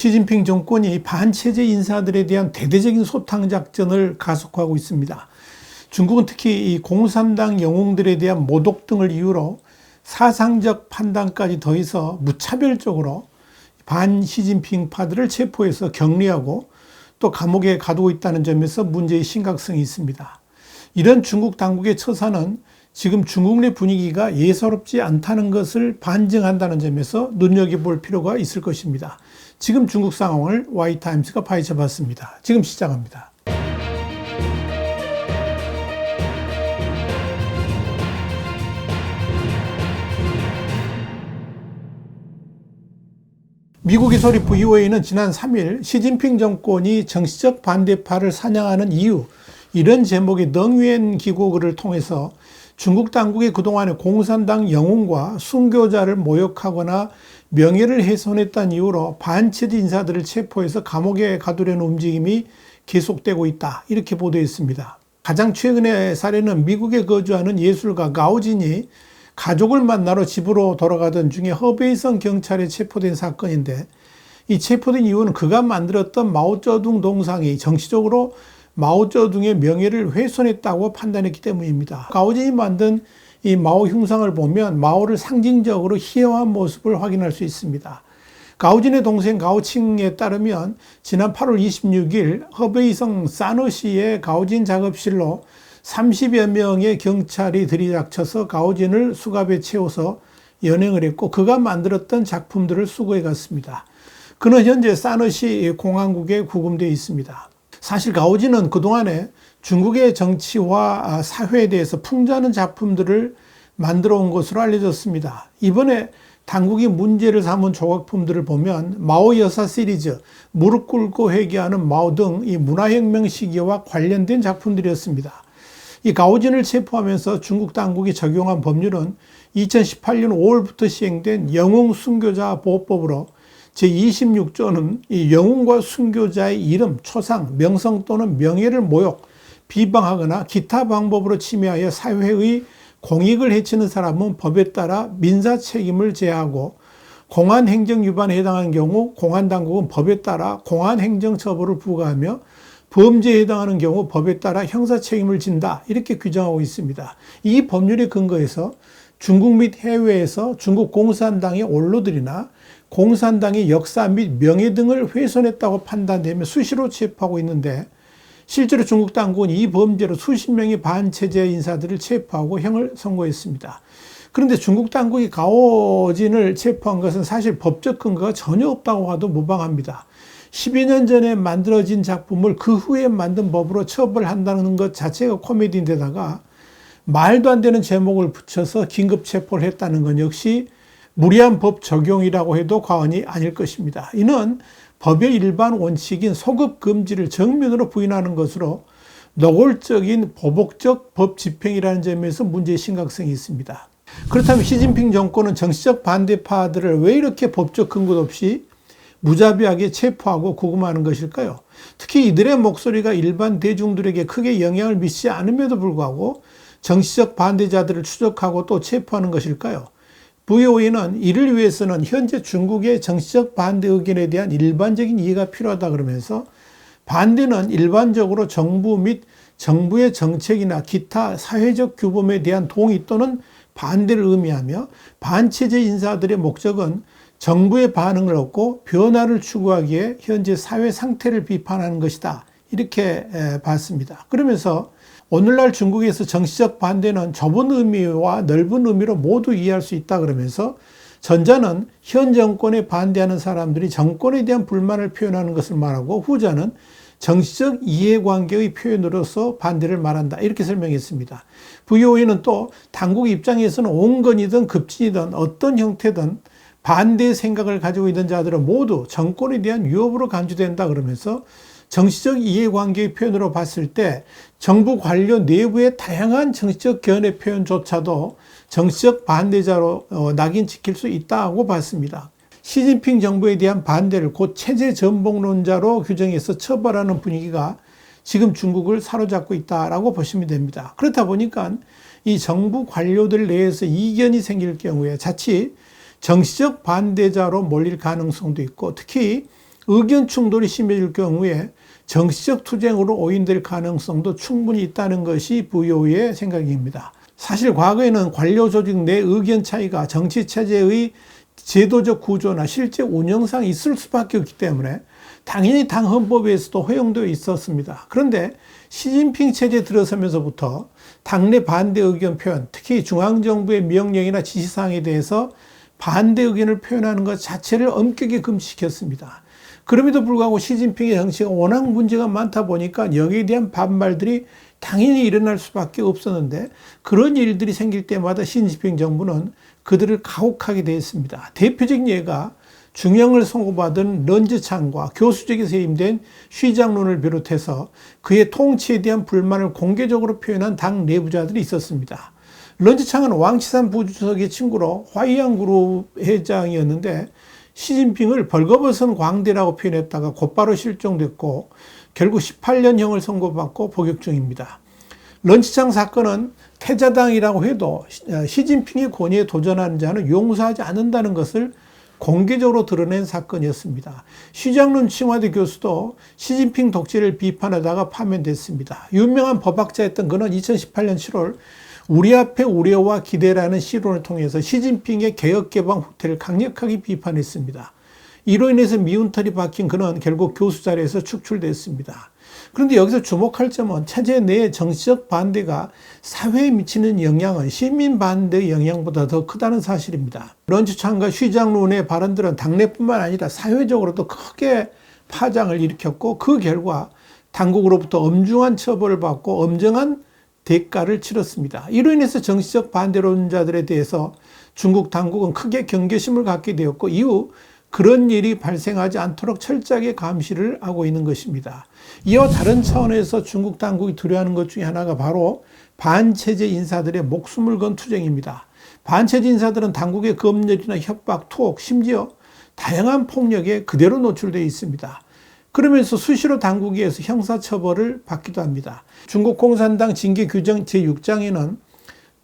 시진핑 정권이 반체제 인사들에 대한 대대적인 소탕 작전을 가속화하고 있습니다. 중국은 특히 이 공산당 영웅들에 대한 모독 등을 이유로 사상적 판단까지 더해서 무차별적으로 반 시진핑파들을 체포해서 격리하고 또 감옥에 가두고 있다는 점에서 문제의 심각성이 있습니다. 이런 중국 당국의 처사는 지금 중국 내 분위기가 예사롭지 않다는 것을 반증한다는 점에서 눈여겨볼 필요가 있을 것입니다. 지금 중국 상황을 Y타임스가 파헤쳐 봤습니다. 지금 시작합니다. 미국의 소리 VOA는 지난 3일 시진핑 정권이 정치적 반대파를 사냥하는 이유, 이런 제목의 능위엔 기고글을 통해서 중국 당국이 그동안에 공산당 영웅과 순교자를 모욕하거나 명예를 훼손했다는 이유로 반체제 인사들을 체포해서 감옥에 가두려는 움직임이 계속되고 있다, 이렇게 보도했습니다. 가장 최근의 사례는 미국에 거주하는 예술가 가오진이 가족을 만나러 집으로 돌아가던 중에 허베이성 경찰에 체포된 사건인데, 이 체포된 이유는 그가 만들었던 마오쩌둥 동상이 정치적으로 마오쩌둥의 명예를 훼손했다고 판단했기 때문입니다. 가오진이 만든 이 마오 흉상을 보면 마오를 상징적으로 희화한 모습을 확인할 수 있습니다. 가오진의 동생 가오칭에 따르면 지난 8월 26일 허베이성 사너시의 가오진 작업실로 30여 명의 경찰이 들이닥쳐서 가오진을 수갑에 채워서 연행을 했고, 그가 만들었던 작품들을 수거해 갔습니다. 그는 현재 사너시 공항국에 구금되어 있습니다. 사실 가오진은 그동안에 중국의 정치와 사회에 대해서 풍자하는 작품들을 만들어 온 것으로 알려졌습니다. 이번에 당국이 문제를 삼은 조각품들을 보면 마오 여사 시리즈, 무릎 꿇고 회개하는 마오 등 이 문화혁명 시기와 관련된 작품들이었습니다. 이 가오진을 체포하면서 중국 당국이 적용한 법률은 2018년 5월부터 시행된 영웅 순교자 보호법으로 제26조는 이 영웅과 순교자의 이름, 초상, 명성 또는 명예를 모욕, 비방하거나 기타 방법으로 침해하여 사회의 공익을 해치는 사람은 법에 따라 민사 책임을 제하고, 공안행정 위반에 해당하는 경우 공안당국은 법에 따라 공안행정처벌을 부과하며 범죄에 해당하는 경우 법에 따라 형사 책임을 진다, 이렇게 규정하고 있습니다. 이 법률에 근거해서 중국 및 해외에서 중국 공산당의 원로들이나 공산당의 역사 및 명예 등을 훼손했다고 판단되며 수시로 체포하고 있는데, 실제로 중국 당국은 이 범죄로 수십 명의 반체제 인사들을 체포하고 형을 선고했습니다. 그런데 중국 당국이 가오진을 체포한 것은 사실 법적 근거가 전혀 없다고 봐도 무방합니다. 12년 전에 만들어진 작품을 그 후에 만든 법으로 처벌한다는 것 자체가 코미디인데다가 말도 안 되는 제목을 붙여서 긴급 체포를 했다는 건 역시 무리한 법 적용이라고 해도 과언이 아닐 것입니다. 이는 법의 일반 원칙인 소급 금지를 정면으로 부인하는 것으로 노골적인 보복적 법 집행이라는 점에서 문제의 심각성이 있습니다. 그렇다면 시진핑 정권은 정치적 반대파들을 왜 이렇게 법적 근거도 없이 무자비하게 체포하고 구금하는 것일까요? 특히 이들의 목소리가 일반 대중들에게 크게 영향을 미치지 않음에도 불구하고 정치적 반대자들을 추적하고 또 체포하는 것일까요? VOA는 이를 위해서는 현재 중국의 정치적 반대 의견에 대한 일반적인 이해가 필요하다 그러면서, 반대는 일반적으로 정부 및 정부의 정책이나 기타 사회적 규범에 대한 동의 또는 반대를 의미하며, 반체제 인사들의 목적은 정부의 반응을 얻고 변화를 추구하기에 현재 사회 상태를 비판하는 것이다, 이렇게 봤습니다. 그러면서 오늘날 중국에서 정치적 반대는 좁은 의미와 넓은 의미로 모두 이해할 수 있다 그러면서, 전자는 현 정권에 반대하는 사람들이 정권에 대한 불만을 표현하는 것을 말하고, 후자는 정치적 이해관계의 표현으로서 반대를 말한다, 이렇게 설명했습니다. VOA는 또 당국 입장에서는 온건이든 급진이든 어떤 형태든 반대의 생각을 가지고 있는 자들은 모두 정권에 대한 위협으로 간주된다 그러면서, 정치적 이해관계의 표현으로 봤을 때 정부 관료 내부의 다양한 정치적 견해 표현조차도 정치적 반대자로 낙인 찍힐 수 있다고 봤습니다. 시진핑 정부에 대한 반대를 곧 체제 전복론자로 규정해서 처벌하는 분위기가 지금 중국을 사로잡고 있다라고 보시면 됩니다. 그렇다 보니까 이 정부 관료들 내에서 이견이 생길 경우에 자칫 정치적 반대자로 몰릴 가능성도 있고, 특히 의견 충돌이 심해질 경우에 정치적 투쟁으로 오인될 가능성도 충분히 있다는 것이 VOA의 생각입니다. 사실 과거에는 관료 조직 내 의견 차이가 정치 체제의 제도적 구조나 실제 운영상 있을 수밖에 없기 때문에 당연히 당 헌법에서도 허용되어 있었습니다. 그런데 시진핑 체제 들어서면서부터 당내 반대 의견 표현, 특히 중앙정부의 명령이나 지시사항에 대해서 반대 의견을 표현하는 것 자체를 엄격히 금지시켰습니다. 그럼에도 불구하고 시진핑의 정치가 워낙 문제가 많다 보니까 여기에 대한 반발들이 당연히 일어날 수밖에 없었는데, 그런 일들이 생길 때마다 시진핑 정부는 그들을 가혹하게 대했습니다. 대표적인 예가 중형을 선고받은 런즈창과 교수직에서 해임된 쉬장룬을 비롯해서 그의 통치에 대한 불만을 공개적으로 표현한 당 내부자들이 있었습니다. 런즈창은 왕치산 부주석의 친구로 화이안 그룹 회장이었는데 시진핑을 벌거벗은 광대라고 표현했다가 곧바로 실종됐고 결국 18년형을 선고받고 복역 중입니다. 런치창 사건은 태자당이라고 해도 시진핑의 권위에 도전하는 자는 용서하지 않는다는 것을 공개적으로 드러낸 사건이었습니다. 쉬장룬 칭화대 교수도 시진핑 독재를 비판하다가 파면됐습니다. 유명한 법학자였던 그는 2018년 7월 우리 앞에 우려와 기대라는 시론을 통해서 시진핑의 개혁개방 후퇴를 강력하게 비판했습니다. 이로 인해서 미운털이 박힌 그는 결국 교수 자리에서 축출됐습니다. 그런데 여기서 주목할 점은 체제 내의 정치적 반대가 사회에 미치는 영향은 시민 반대의 영향보다 더 크다는 사실입니다. 런치창과 쉬장룬의 발언들은 당내뿐만 아니라 사회적으로도 크게 파장을 일으켰고 그 결과 당국으로부터 엄중한 처벌을 받고 엄정한 대가를 치렀습니다. 이로 인해서 정치적 반대론자들에 대해서 중국 당국은 크게 경계심을 갖게 되었고 이후 그런 일이 발생하지 않도록 철저하게 감시를 하고 있는 것입니다. 이와 다른 차원에서 중국 당국이 두려워하는 것 중에 하나가 바로 반체제 인사들의 목숨을 건 투쟁입니다. 반체제 인사들은 당국의 검열이나 협박, 투옥, 심지어 다양한 폭력에 그대로 노출되어 있습니다. 그러면서 수시로 당국에서 형사처벌을 받기도 합니다. 중국 공산당 징계규정 제6장에는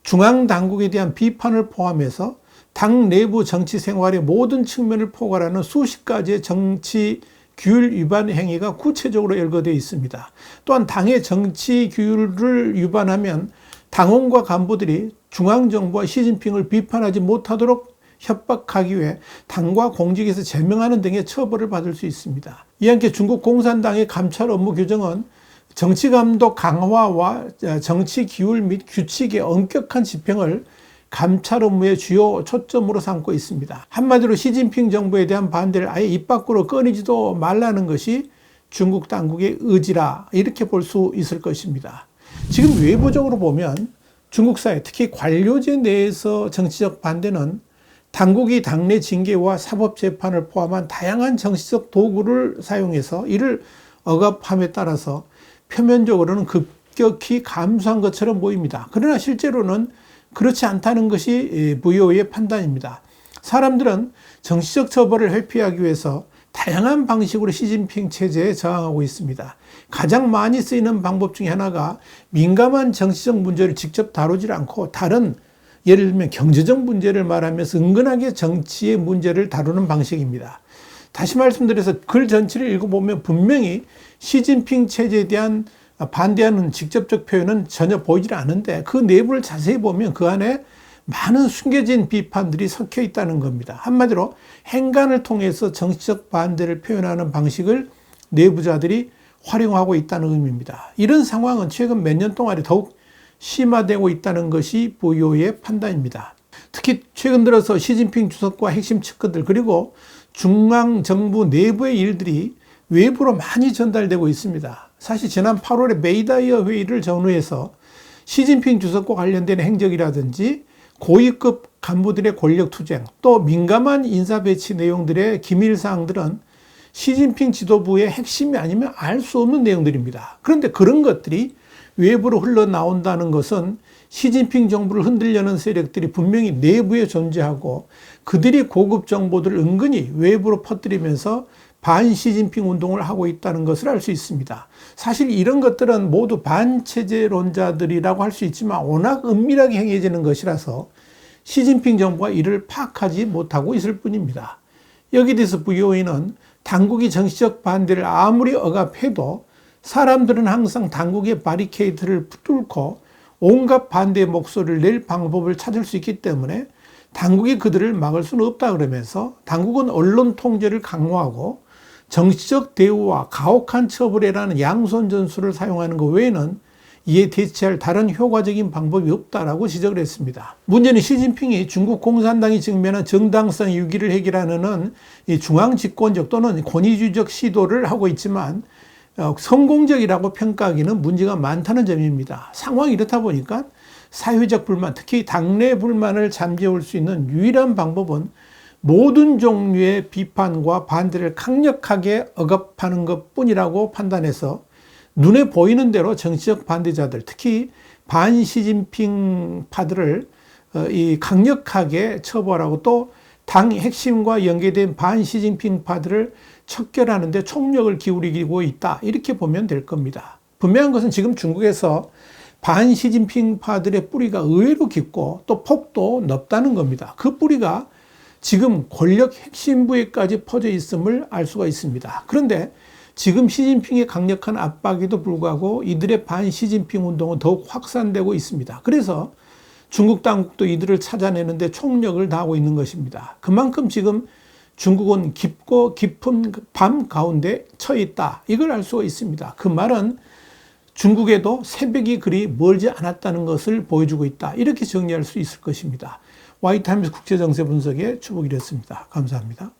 중앙당국에 대한 비판을 포함해서 당 내부 정치 생활의 모든 측면을 포괄하는 수십 가지의 정치 규율 위반 행위가 구체적으로 열거되어 있습니다. 또한 당의 정치 규율을 위반하면 당원과 간부들이 중앙정부와 시진핑을 비판하지 못하도록 협박하기 위해 당과 공직에서 제명하는 등의 처벌을 받을 수 있습니다. 이와 함께 중국 공산당의 감찰 업무 규정은 정치감독 강화와 정치 기율 및 규칙의 엄격한 집행을 감찰 업무의 주요 초점으로 삼고 있습니다. 한마디로 시진핑 정부에 대한 반대를 아예 입 밖으로 꺼내지도 말라는 것이 중국 당국의 의지라 이렇게 볼 수 있을 것입니다. 지금 외부적으로 보면 중국 사회, 특히 관료제 내에서 정치적 반대는 당국이 당내 징계와 사법재판을 포함한 다양한 정치적 도구를 사용해서 이를 억압함에 따라서 표면적으로는 급격히 감소한 것처럼 보입니다. 그러나 실제로는 그렇지 않다는 것이 VOA의 판단입니다. 사람들은 정치적 처벌을 회피하기 위해서 다양한 방식으로 시진핑 체제에 저항하고 있습니다. 가장 많이 쓰이는 방법 중에 하나가 민감한 정치적 문제를 직접 다루지 않고 다른 예를 들면 경제적 문제를 말하면서 은근하게 정치의 문제를 다루는 방식입니다. 다시 말씀드려서 글 전체를 읽어보면 분명히 시진핑 체제에 대한 반대하는 직접적 표현은 전혀 보이질 않은데 그 내부를 자세히 보면 그 안에 많은 숨겨진 비판들이 섞여 있다는 겁니다. 한마디로 행간을 통해서 정치적 반대를 표현하는 방식을 내부자들이 활용하고 있다는 의미입니다. 이런 상황은 최근 몇 년 동안에 더욱 심화되고 있다는 것이 VOA의 판단입니다. 특히 최근 들어서 시진핑 주석과 핵심 측근들 그리고 중앙정부 내부의 일들이 외부로 많이 전달되고 있습니다. 사실 지난 8월에 메이다이어 회의를 전후해서 시진핑 주석과 관련된 행적이라든지 고위급 간부들의 권력 투쟁, 또 민감한 인사 배치 내용들의 기밀사항들은 시진핑 지도부의 핵심이 아니면 알 수 없는 내용들입니다. 그런데 그런 것들이 외부로 흘러나온다는 것은 시진핑 정부를 흔들려는 세력들이 분명히 내부에 존재하고 그들이 고급 정보들을 은근히 외부로 퍼뜨리면서 반시진핑 운동을 하고 있다는 것을 알 수 있습니다. 사실 이런 것들은 모두 반체제론자들이라고 할 수 있지만 워낙 은밀하게 행해지는 것이라서 시진핑 정부가 이를 파악하지 못하고 있을 뿐입니다. 여기에 대해서 VOA는 당국이 정치적 반대를 아무리 억압해도 사람들은 항상 당국의 바리케이트를 뚫고 온갖 반대의 목소리를 낼 방법을 찾을 수 있기 때문에 당국이 그들을 막을 수는 없다 그러면서 당국은 언론 통제를 강화하고 정치적 대우와 가혹한 처벌이라는 양손 전술을 사용하는 것 외에는 이에 대체할 다른 효과적인 방법이 없다라고 지적을 했습니다. 문제는 시진핑이 중국 공산당이 직면한 정당성 위기를 해결하는 이 중앙 집권적 또는 권위주의적 시도를 하고 있지만 성공적이라고 평가하기는 문제가 많다는 점입니다. 상황이 이렇다 보니까 사회적 불만, 특히 당내 불만을 잠재울 수 있는 유일한 방법은 모든 종류의 비판과 반대를 강력하게 억압하는 것뿐이라고 판단해서 눈에 보이는 대로 정치적 반대자들, 특히 반시진핑 파들을 강력하게 처벌하고 또 당 핵심과 연계된 반시진핑 파들을 척결하는 데 총력을 기울이고 있다. 이렇게 보면 될 겁니다. 분명한 것은 지금 중국에서 반시진핑 파들의 뿌리가 의외로 깊고 또 폭도 넓다는 겁니다. 그 뿌리가 지금 권력 핵심부에까지 퍼져 있음을 알 수가 있습니다. 그런데 지금 시진핑의 강력한 압박에도 불구하고 이들의 반시진핑 운동은 더욱 확산되고 있습니다. 그래서 중국 당국도 이들을 찾아내는데 총력을 다하고 있는 것입니다. 그만큼 지금 중국은 깊고 깊은 밤 가운데 처해 있다. 이걸 알 수가 있습니다. 그 말은 중국에도 새벽이 그리 멀지 않았다는 것을 보여주고 있다. 이렇게 정리할 수 있을 것입니다. 와이타임스 국제정세 분석의 추복이었습니다. 감사합니다.